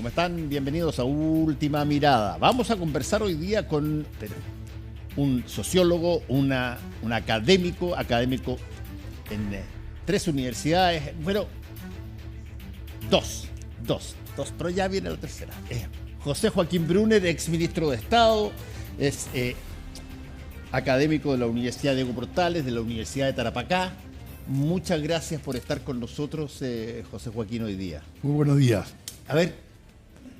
¿Cómo están? Bienvenidos a Última Mirada. Vamos a conversar hoy día con un sociólogo, un académico en tres universidades, bueno, dos, pero ya viene la tercera. José Joaquín Brunner, exministro de Estado, es académico de la Universidad Diego Portales, de la Universidad de Tarapacá. Muchas gracias por estar con nosotros, José Joaquín, hoy día. Muy buenos días. A ver,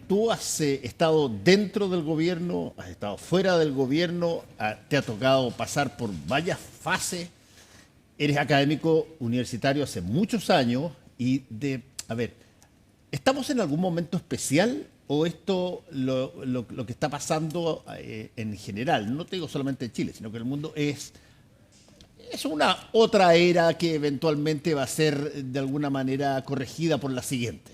tú has estado dentro del gobierno, has estado fuera del gobierno, te ha tocado pasar por varias fases. Eres académico universitario hace muchos años ¿estamos en algún momento especial o esto lo que está pasando en general? No te digo solamente en Chile, sino que el mundo es una otra era que eventualmente va a ser de alguna manera corregida por la siguiente.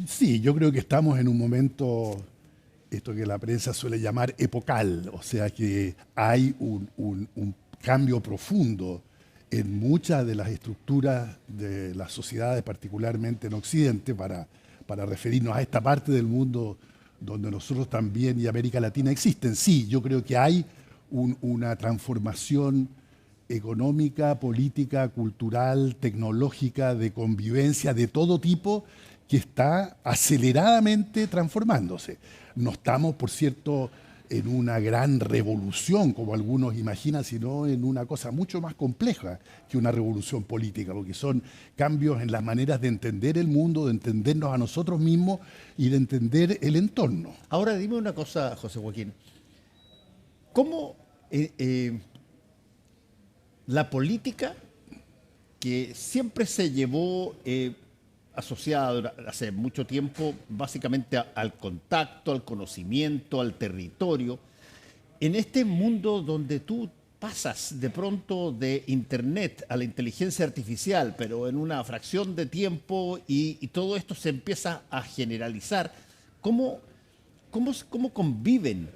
Sí, yo creo que estamos en un momento, esto que la prensa suele llamar epocal, o sea que hay un cambio profundo en muchas de las estructuras de las sociedades, particularmente en Occidente, para referirnos a esta parte del mundo donde nosotros también y América Latina existen. Sí, yo creo que hay una transformación económica, política, cultural, tecnológica, de convivencia, de todo tipo, que está aceleradamente transformándose. No estamos, por cierto, en una gran revolución, como algunos imaginan, sino en una cosa mucho más compleja que una revolución política, porque son cambios en las maneras de entender el mundo, de entendernos a nosotros mismos y de entender el entorno. Ahora dime una cosa, José Joaquín. ¿Cómo la política, que siempre se llevó asociada hace mucho tiempo básicamente al contacto, al conocimiento, al territorio, en este mundo donde tú pasas de pronto de Internet a la inteligencia artificial, pero en una fracción de tiempo y todo esto se empieza a generalizar, ¿cómo conviven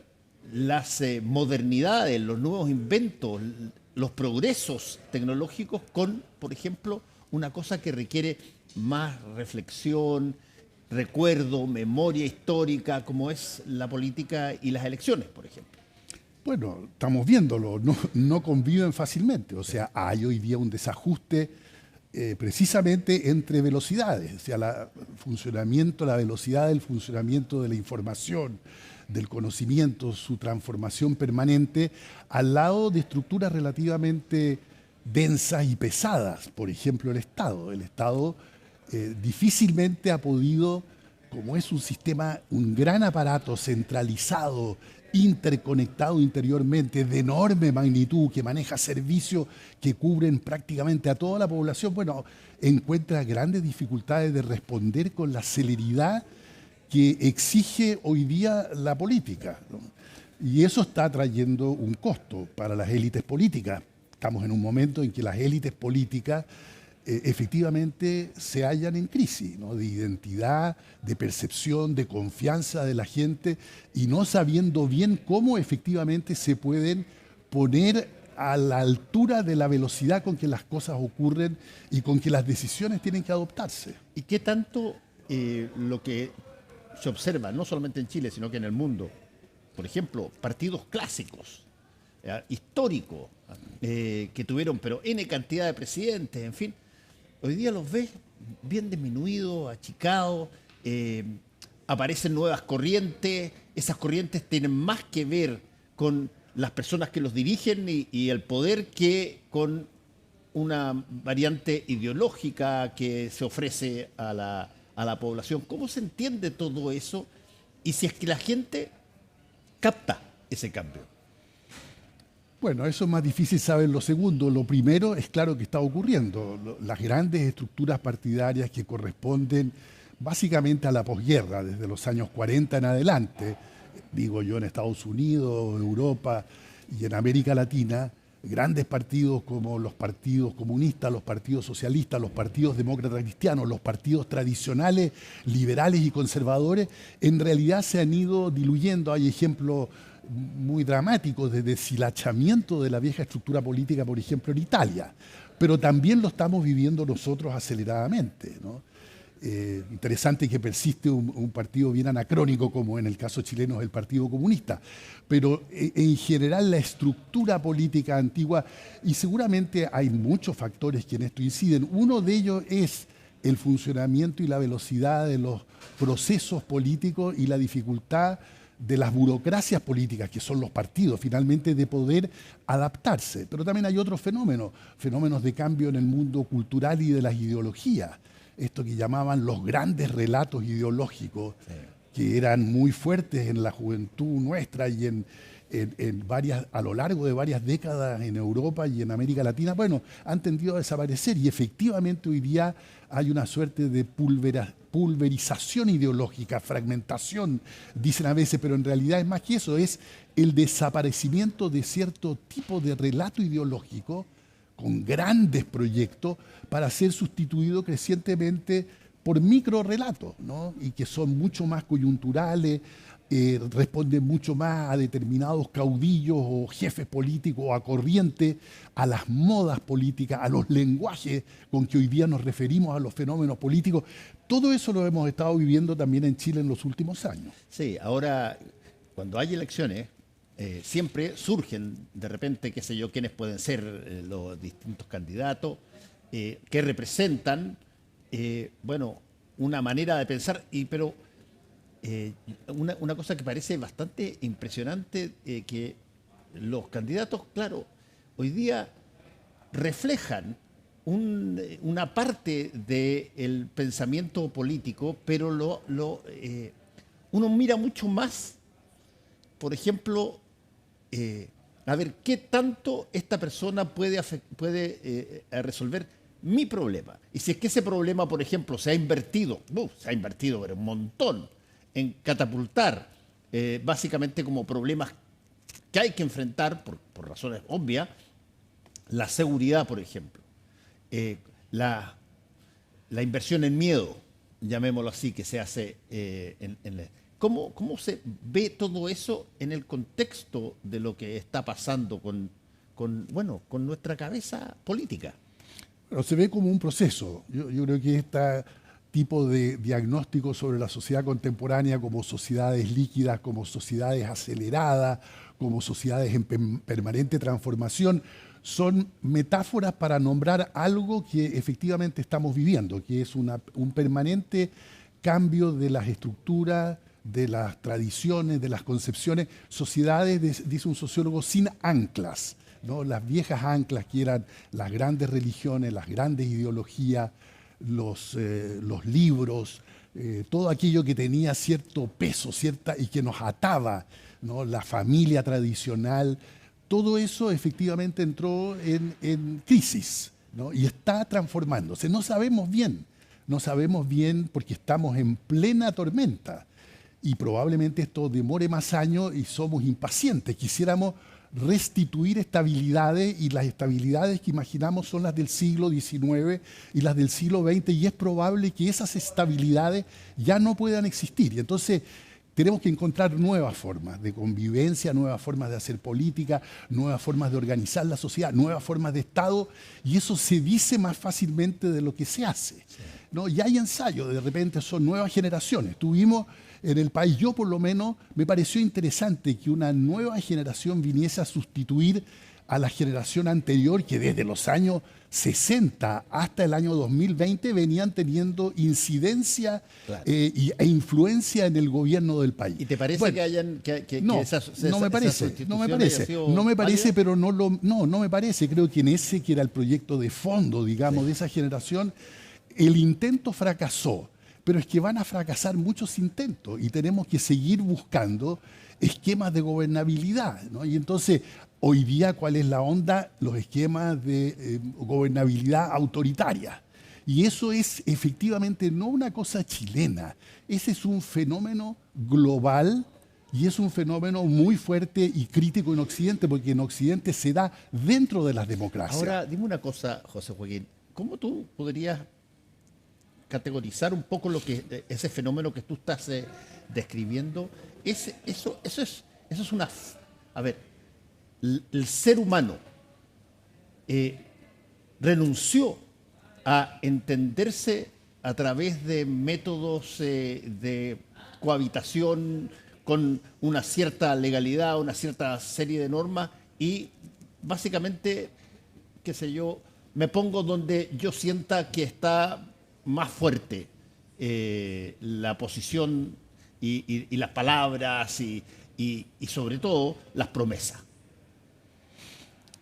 las modernidades, los nuevos inventos, los progresos tecnológicos con, por ejemplo, una cosa que requiere más reflexión, recuerdo, memoria histórica, como es la política y las elecciones, por ejemplo? Bueno, estamos viéndolo, no conviven fácilmente. O sea, hay hoy día un desajuste precisamente entre velocidades. O sea, la velocidad del funcionamiento de la información, del conocimiento, su transformación permanente, al lado de estructuras relativamente densas y pesadas. Por ejemplo, el Estado. El Estado difícilmente ha podido, como es un sistema, un gran aparato centralizado, interconectado interiormente, de enorme magnitud, que maneja servicios que cubren prácticamente a toda la población, bueno, encuentra grandes dificultades de responder con la celeridad que exige hoy día la política, ¿no? Y eso está trayendo un costo para las élites políticas. Estamos en un momento en que las élites políticas efectivamente se hallan en crisis, ¿no? De identidad, de percepción, de confianza de la gente, y no sabiendo bien cómo efectivamente se pueden poner a la altura de la velocidad con que las cosas ocurren y con que las decisiones tienen que adoptarse. ¿Y qué tanto lo que se observa, no solamente en Chile, sino que en el mundo, por ejemplo, partidos clásicos, históricos, que tuvieron pero N cantidad de presidentes, en fin, hoy día los ves bien disminuidos, achicados, aparecen nuevas corrientes, esas corrientes tienen más que ver con las personas que los dirigen y el poder que con una variante ideológica que se ofrece a la población. ¿Cómo se entiende todo eso? Y si es que la gente capta ese cambio. Bueno, eso es más difícil saber lo segundo. Lo primero es claro que está ocurriendo. Las grandes estructuras partidarias que corresponden básicamente a la posguerra, desde los años 40 en adelante, digo yo, en Estados Unidos, Europa y en América Latina, grandes partidos como los partidos comunistas, los partidos socialistas, los partidos demócratas cristianos, los partidos tradicionales, liberales y conservadores, en realidad se han ido diluyendo. Hay ejemplos muy dramáticos de deshilachamiento de la vieja estructura política, por ejemplo, en Italia. Pero también lo estamos viviendo nosotros aceleradamente, ¿no? Interesante que persiste un partido bien anacrónico, como en el caso chileno es el Partido Comunista. Pero en general la estructura política antigua, y seguramente hay muchos factores que en esto inciden, uno de ellos es el funcionamiento y la velocidad de los procesos políticos y la dificultad de las burocracias políticas, que son los partidos, finalmente, de poder adaptarse. Pero también hay otros fenómenos de cambio en el mundo cultural y de las ideologías. Esto que llamaban los grandes relatos ideológicos, sí, que eran muy fuertes en la juventud nuestra y a lo largo de varias décadas en Europa y en América Latina, bueno, han tendido a desaparecer, y efectivamente hoy día hay una suerte de pulverización ideológica, fragmentación, dicen a veces, pero en realidad es más que eso, es el desaparecimiento de cierto tipo de relato ideológico con grandes proyectos para ser sustituido crecientemente por microrelatos, ¿no? Y que son mucho más coyunturales, responden mucho más a determinados caudillos o jefes políticos o a corrientes, a las modas políticas, a los lenguajes con que hoy día nos referimos a los fenómenos políticos. Todo eso lo hemos estado viviendo también en Chile en los últimos años. Sí, ahora cuando hay elecciones, siempre surgen de repente, qué sé yo, quiénes pueden ser los distintos candidatos, que representan, bueno, una manera de pensar, pero una cosa que parece bastante impresionante, que los candidatos, claro, hoy día reflejan una parte del pensamiento político, pero uno mira mucho más, por ejemplo, a ver qué tanto esta persona puede resolver mi problema. Y si es que ese problema, por ejemplo, se ha invertido pero un montón, en catapultar básicamente como problemas que hay que enfrentar por razones obvias, la seguridad, por ejemplo, la inversión en miedo, llamémoslo así, que se hace ¿Cómo se ve todo eso en el contexto de lo que está pasando con nuestra cabeza política? Pero se ve como un proceso. Yo creo que este tipo de diagnóstico sobre la sociedad contemporánea como sociedades líquidas, como sociedades aceleradas, como sociedades en permanente transformación, son metáforas para nombrar algo que efectivamente estamos viviendo, que es un permanente cambio de las estructuras, de las tradiciones, de las concepciones, sociedades, dice un sociólogo, sin anclas, ¿no? Las viejas anclas que eran las grandes religiones, las grandes ideologías, los libros, todo aquello que tenía cierto peso, y que nos ataba, ¿no? La familia tradicional, todo eso efectivamente entró en crisis, ¿no? Y está transformándose. No sabemos bien porque estamos en plena tormenta. Y probablemente esto demore más años y somos impacientes. Quisiéramos restituir estabilidades, y las estabilidades que imaginamos son las del siglo XIX y las del siglo XX, y es probable que esas estabilidades ya no puedan existir. Y entonces tenemos que encontrar nuevas formas de convivencia, nuevas formas de hacer política, nuevas formas de organizar la sociedad, nuevas formas de Estado, y eso se dice más fácilmente de lo que se hace, ¿no? Y hay ensayos, de repente son nuevas generaciones. Tuvimos en el país, yo por lo menos, me pareció interesante que una nueva generación viniese a sustituir a la generación anterior, que desde los años 60 hasta el año 2020 venían teniendo incidencia, claro, e influencia en el gobierno del país. ¿Y te parece que hayan no me parece, pero no me parece. Creo que en ese que era el proyecto de fondo, digamos, sí, de esa generación, el intento fracasó. Pero es que van a fracasar muchos intentos y tenemos que seguir buscando esquemas de gobernabilidad, ¿no? Y entonces, hoy día, ¿cuál es la onda? Los esquemas de gobernabilidad autoritaria. Y eso es efectivamente no una cosa chilena, ese es un fenómeno global, y es un fenómeno muy fuerte y crítico en Occidente, porque en Occidente se da dentro de las democracias. Ahora, dime una cosa, José Joaquín, ¿cómo tú podrías categorizar un poco ese fenómeno que tú estás describiendo? Eso es una... A ver, el ser humano renunció a entenderse a través de métodos de cohabitación con una cierta legalidad, una cierta serie de normas y básicamente, qué sé yo, me pongo donde yo sienta que está más fuerte la posición y las palabras y sobre todo las promesas.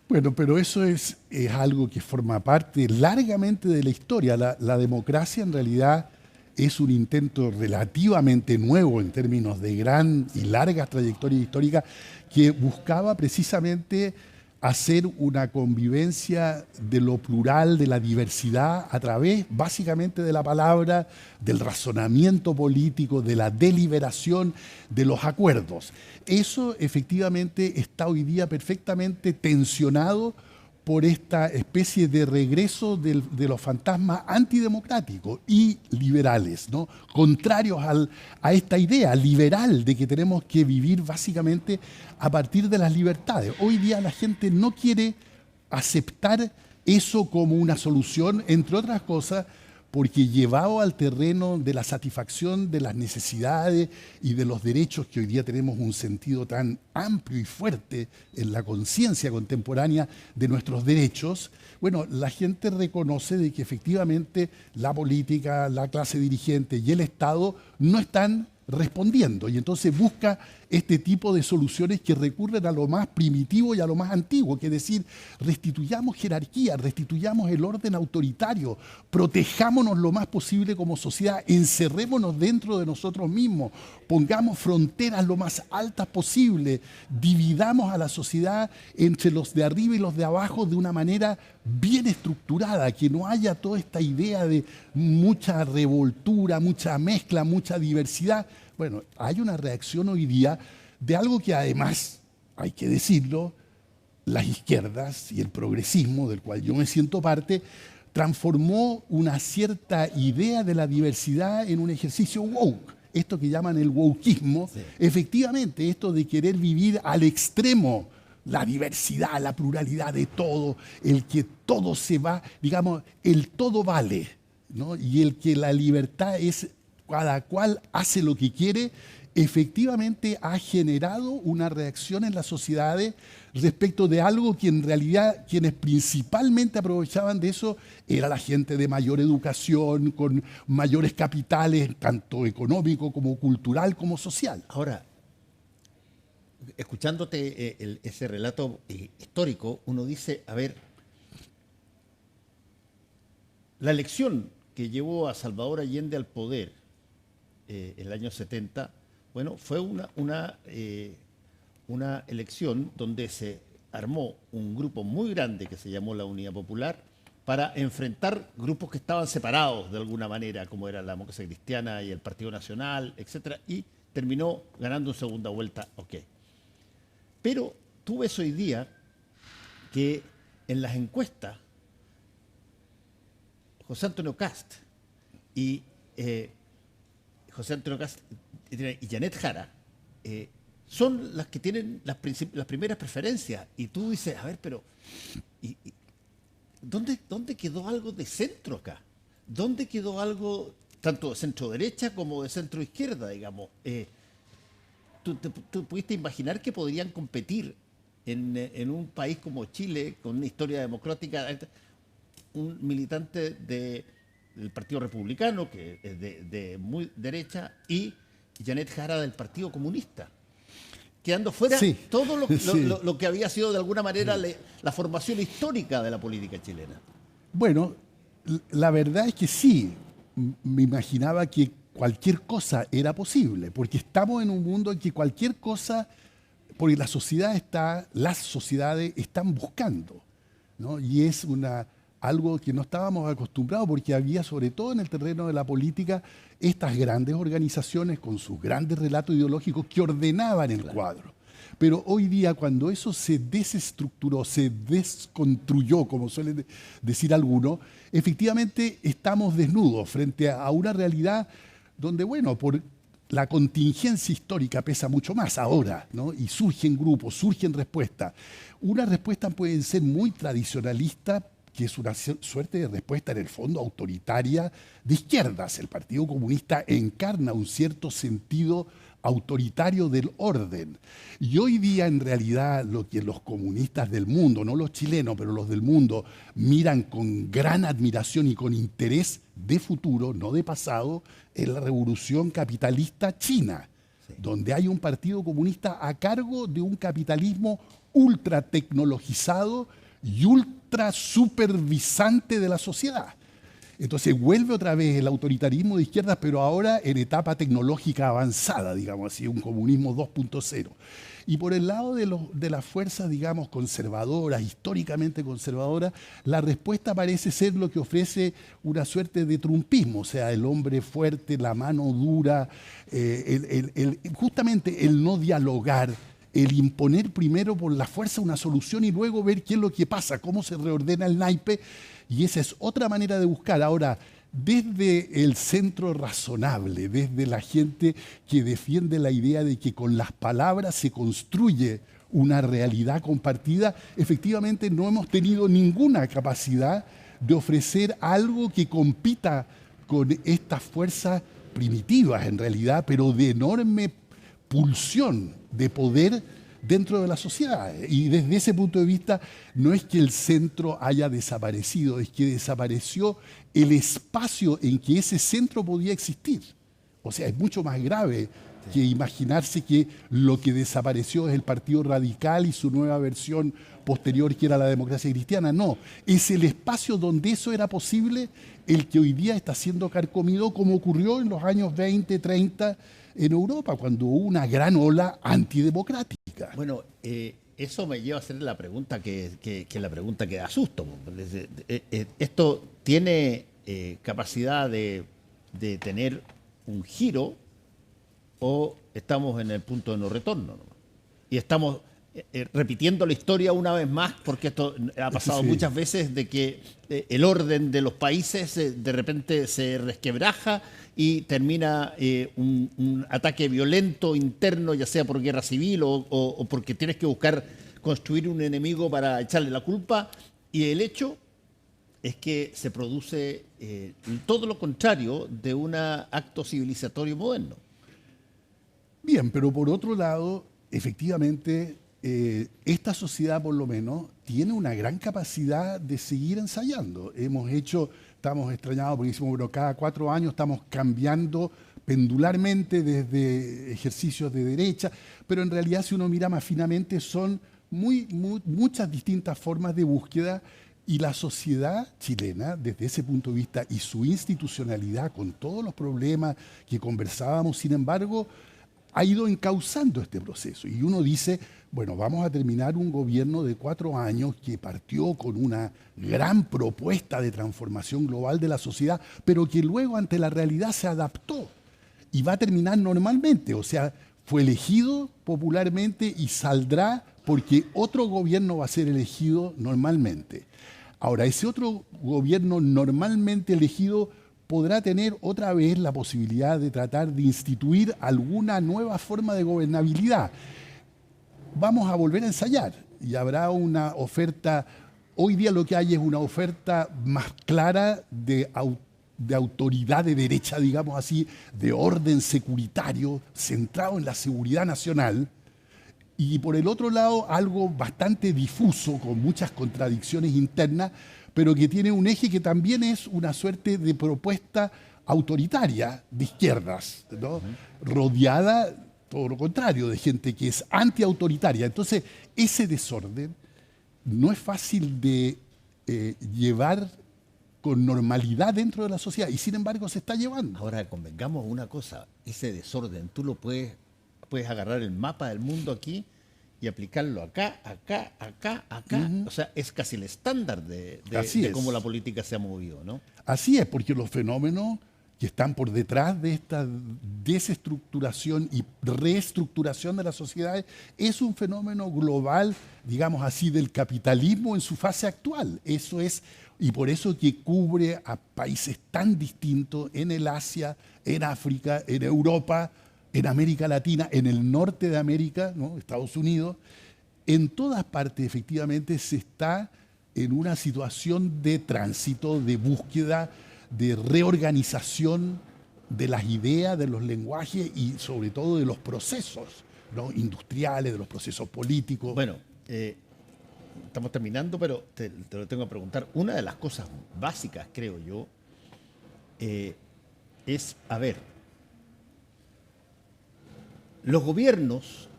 Bueno, pero eso es algo que forma parte largamente de la historia. La democracia en realidad es un intento relativamente nuevo en términos de gran y largas trayectorias históricas que buscaba precisamente hacer una convivencia de lo plural, de la diversidad, a través básicamente de la palabra, del razonamiento político, de la deliberación, de los acuerdos. Eso efectivamente está hoy día perfectamente tensionado por esta especie de regreso de los fantasmas antidemocráticos y liberales, ¿no? Contrarios a esta idea liberal de que tenemos que vivir básicamente a partir de las libertades. Hoy día la gente no quiere aceptar eso como una solución, entre otras cosas, porque llevado al terreno de la satisfacción de las necesidades y de los derechos, que hoy día tenemos un sentido tan amplio y fuerte en la conciencia contemporánea de nuestros derechos, bueno, la gente reconoce de que efectivamente la política, la clase dirigente y el Estado no están respondiendo, y entonces busca este tipo de soluciones que recurren a lo más primitivo y a lo más antiguo, que es decir, restituyamos jerarquía, restituyamos el orden autoritario, protejámonos lo más posible como sociedad, encerrémonos dentro de nosotros mismos, pongamos fronteras lo más altas posible, dividamos a la sociedad entre los de arriba y los de abajo de una manera bien estructurada, que no haya toda esta idea de mucha revoltura, mucha mezcla, mucha diversidad. Bueno, hay una reacción hoy día de algo que además, hay que decirlo, las izquierdas y el progresismo, del cual yo me siento parte, transformó una cierta idea de la diversidad en un ejercicio woke. Esto que llaman el wokeismo, sí. Efectivamente, esto de querer vivir al extremo la diversidad, la pluralidad de todo, el que todo se va, digamos, el todo vale, ¿no? Y el que la libertad es cada cual hace lo que quiere, efectivamente ha generado una reacción en las sociedades respecto de algo que en realidad quienes principalmente aprovechaban de eso era la gente de mayor educación, con mayores capitales, tanto económico como cultural como social. Ahora, escuchándote ese relato histórico, uno dice, a ver, la elección que llevó a Salvador Allende al poder en el año 70, bueno, fue una elección donde se armó un grupo muy grande que se llamó la Unidad Popular para enfrentar grupos que estaban separados de alguna manera, como era la Democracia Cristiana y el Partido Nacional, etcétera, y terminó ganando en segunda vuelta, ok. Pero tú ves hoy día que en las encuestas José Antonio Kast y Janet Jara son las que tienen las primeras preferencias. Y tú dices, a ver, pero ¿dónde quedó algo de centro acá? ¿Dónde quedó algo tanto de centro derecha como de centro izquierda, digamos? ¿Tú pudiste imaginar que podrían competir en un país como Chile, con una historia democrática, un militante del Partido Republicano, que es de muy derecha, y Janet Jara del Partido Comunista, quedando fuera sí. todo lo que había sido de alguna manera la formación histórica de la política chilena? Bueno, la verdad es que sí, me imaginaba que cualquier cosa era posible, porque estamos en un mundo en que cualquier cosa, porque las sociedades están buscando, ¿no? Y es algo que no estábamos acostumbrados, porque había, sobre todo en el terreno de la política, estas grandes organizaciones con sus grandes relatos ideológicos que ordenaban el cuadro. Pero hoy día, cuando eso se desestructuró, se desconstruyó, como suelen decir algunos, efectivamente estamos desnudos frente a una realidad donde, bueno, por la contingencia histórica pesa mucho más ahora, ¿no? Y surgen grupos, surgen respuestas. Unas respuestas pueden ser muy tradicionalistas, que es una suerte de respuesta en el fondo autoritaria de izquierdas. El Partido Comunista encarna un cierto sentido autoritario del orden. Y hoy día en realidad lo que los comunistas del mundo, no los chilenos, pero los del mundo, miran con gran admiración y con interés de futuro, no de pasado, es la revolución capitalista china, donde hay un partido comunista a cargo de un capitalismo ultra tecnologizado y ultra supervisante de la sociedad. Entonces vuelve otra vez el autoritarismo de izquierdas, pero ahora en etapa tecnológica avanzada, digamos así, un comunismo 2.0. Y por el lado de las fuerzas, digamos, conservadoras, históricamente conservadoras, la respuesta parece ser lo que ofrece una suerte de trumpismo, o sea, el hombre fuerte, la mano dura, justamente el no dialogar, el imponer primero por la fuerza una solución y luego ver qué es lo que pasa, cómo se reordena el naipe, y esa es otra manera de buscar. Ahora, desde el centro razonable, desde la gente que defiende la idea de que con las palabras se construye una realidad compartida, efectivamente no hemos tenido ninguna capacidad de ofrecer algo que compita con estas fuerzas primitivas en realidad, pero de enorme pulsión de poder dentro de la sociedad. Y desde ese punto de vista no es que el centro haya desaparecido, es que desapareció el espacio en que ese centro podía existir. O sea, es mucho más grave que imaginarse que lo que desapareció es el Partido Radical y su nueva versión posterior, que era la democracia cristiana. No, es el espacio donde eso era posible el que hoy día está siendo carcomido, como ocurrió en los años 20, 30 en Europa, cuando hubo una gran ola antidemocrática. Bueno, eso me lleva a hacer la pregunta que la pregunta que da susto. ¿Esto tiene capacidad de tener un giro o estamos en el punto de no retorno, ¿no? Y estamos repitiendo la historia una vez más, porque esto ha pasado muchas veces, de que el orden de los países de repente se resquebraja y termina un ataque violento interno, ya sea por guerra civil o porque tienes que buscar construir un enemigo para echarle la culpa, y el hecho es que se produce todo lo contrario de un acto civilizatorio moderno. Bien, pero por otro lado, efectivamente, esta sociedad por lo menos tiene una gran capacidad de seguir ensayando. Estamos extrañados porque decimos, bueno, cada 4 años estamos cambiando pendularmente desde ejercicios de derecha, pero en realidad si uno mira más finamente son muchas distintas formas de búsqueda, y la sociedad chilena, desde ese punto de vista, y su institucionalidad, con todos los problemas que conversábamos, sin embargo, ha ido encauzando este proceso. Y uno dice, bueno, vamos a terminar un gobierno de 4 años que partió con una gran propuesta de transformación global de la sociedad, pero que luego ante la realidad se adaptó y va a terminar normalmente. O sea, fue elegido popularmente y saldrá porque otro gobierno va a ser elegido normalmente. Ahora, ese otro gobierno normalmente elegido podrá tener otra vez la posibilidad de tratar de instituir alguna nueva forma de gobernabilidad. Vamos a volver a ensayar y habrá una oferta. Hoy día lo que hay es una oferta más clara de autoridad de derecha, digamos así, de orden securitario centrado en la seguridad nacional. Y por el otro lado, algo bastante difuso, con muchas contradicciones internas, pero que tiene un eje que también es una suerte de propuesta autoritaria de izquierdas, ¿no? Rodeada, todo lo contrario, de gente que es antiautoritaria. Entonces, ese desorden no es fácil de llevar con normalidad dentro de la sociedad, y sin embargo se está llevando. Ahora, convengamos una cosa, ese desorden, tú lo puedes agarrar el mapa del mundo aquí y aplicarlo acá. O sea, es casi el estándar de cómo la política se ha movido, ¿no? Así es, porque los fenómenos que están por detrás de esta desestructuración y reestructuración de las sociedades es un fenómeno global, digamos así, del capitalismo en su fase actual. Eso es, y por eso que cubre a países tan distintos en el Asia, en África, en Europa, en América Latina, en el norte de América, ¿no? Estados Unidos. En todas partes, efectivamente, se está en una situación de tránsito, de búsqueda, de reorganización de las ideas, de los lenguajes y sobre todo de los procesos, ¿no?, industriales, de los procesos políticos. Bueno, estamos terminando, pero te lo tengo que preguntar. Una de las cosas básicas, creo yo, es, a ver, los gobiernos,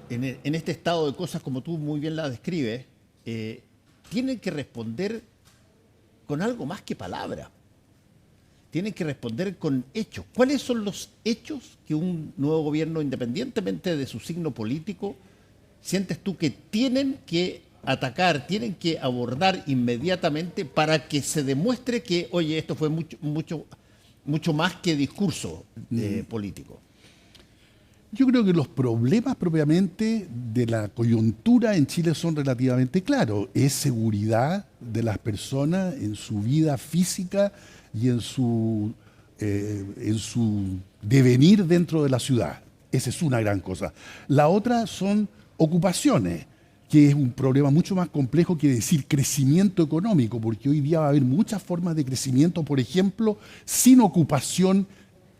en este estado de cosas, como tú muy bien la describes, tienen que responder con algo más que palabras. Tienen que responder con hechos. ¿Cuáles son los hechos que un nuevo gobierno, independientemente de su signo político, sientes tú que tienen que atacar, tienen que abordar inmediatamente para que se demuestre que, oye, esto fue mucho más que discurso político? Yo creo que los problemas propiamente de la coyuntura en Chile son relativamente claros. Es seguridad de las personas en su vida física y en su devenir dentro de la ciudad. Esa es una gran cosa. La otra son ocupaciones, que es un problema mucho más complejo que decir crecimiento económico, porque hoy día va a haber muchas formas de crecimiento, por ejemplo, sin ocupación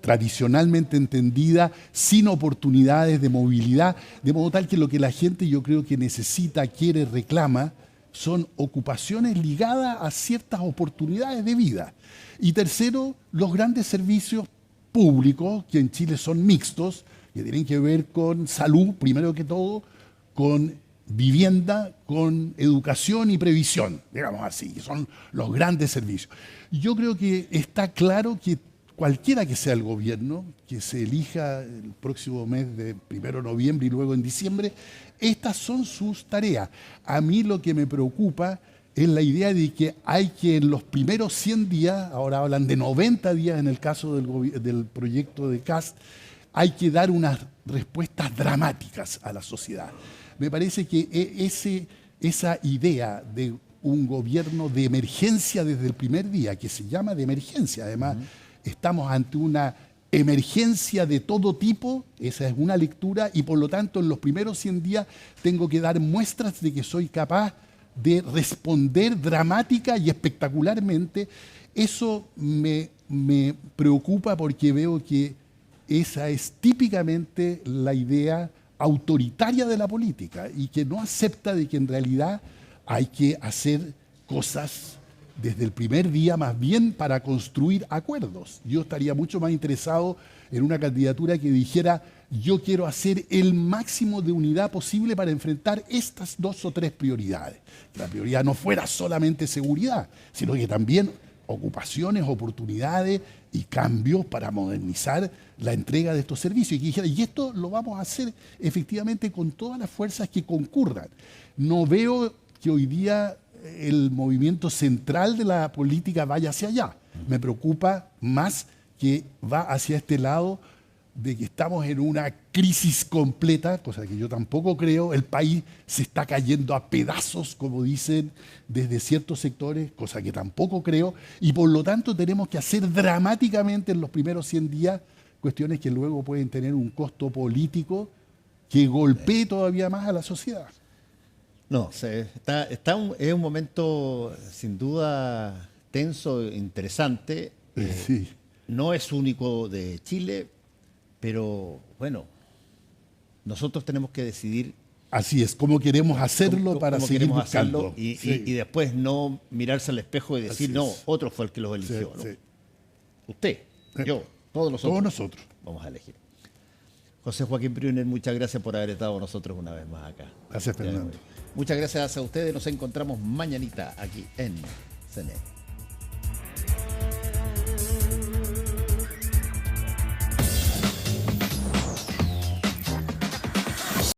tradicionalmente entendida, sin oportunidades de movilidad, de modo tal que lo que la gente, yo creo que necesita, quiere, reclama, son ocupaciones ligadas a ciertas oportunidades de vida. Y tercero, los grandes servicios públicos, que en Chile son mixtos, que tienen que ver con salud, primero que todo, con vivienda, con educación y previsión, digamos así, que son los grandes servicios. Yo creo que está claro que cualquiera que sea el gobierno, que se elija el próximo mes de 1 de noviembre y luego en diciembre, estas son sus tareas. A mí lo que me preocupa es la idea de que hay que en los primeros 100 días, ahora hablan de 90 días en el caso del proyecto de Kast, hay que dar unas respuestas dramáticas a la sociedad. Me parece que esa idea de un gobierno de emergencia desde el primer día, que se llama de emergencia, además, estamos ante una emergencia de todo tipo, esa es una lectura, y por lo tanto en los primeros 100 días tengo que dar muestras de que soy capaz de responder dramática y espectacularmente. Eso me preocupa porque veo que esa es típicamente la idea autoritaria de la política y que no acepta de que en realidad hay que hacer cosas desde el primer día más bien para construir acuerdos. Yo estaría mucho más interesado en una candidatura que dijera: yo quiero hacer el máximo de unidad posible para enfrentar estas 2 o 3 prioridades. Que la prioridad no fuera solamente seguridad, sino que también ocupaciones, oportunidades y cambios para modernizar la entrega de estos servicios. Y que dijera: y esto lo vamos a hacer efectivamente con todas las fuerzas que concurran. No veo que hoy día el movimiento central de la política vaya hacia allá. Me preocupa más que va hacia este lado de que estamos en una crisis completa, cosa que yo tampoco creo. El país se está cayendo a pedazos, como dicen desde ciertos sectores, cosa que tampoco creo, y por lo tanto tenemos que hacer dramáticamente en los primeros 100 días cuestiones que luego pueden tener un costo político que golpee todavía más a la sociedad. No, es un momento sin duda tenso, interesante. Sí. No es único de Chile, pero bueno, nosotros tenemos que decidir. Así es, cómo queremos hacerlo para seguir buscando. Y después no mirarse al espejo y decir: no, otro fue el que los eligió. Sí, ¿no? sí. Usted, yo, todos nosotros. Todos nosotros. Vamos a elegir. José Joaquín Brunner, muchas gracias por haber estado con nosotros una vez más acá. Gracias, Fernando. Muchas gracias a ustedes. Nos encontramos mañanita aquí en CNE.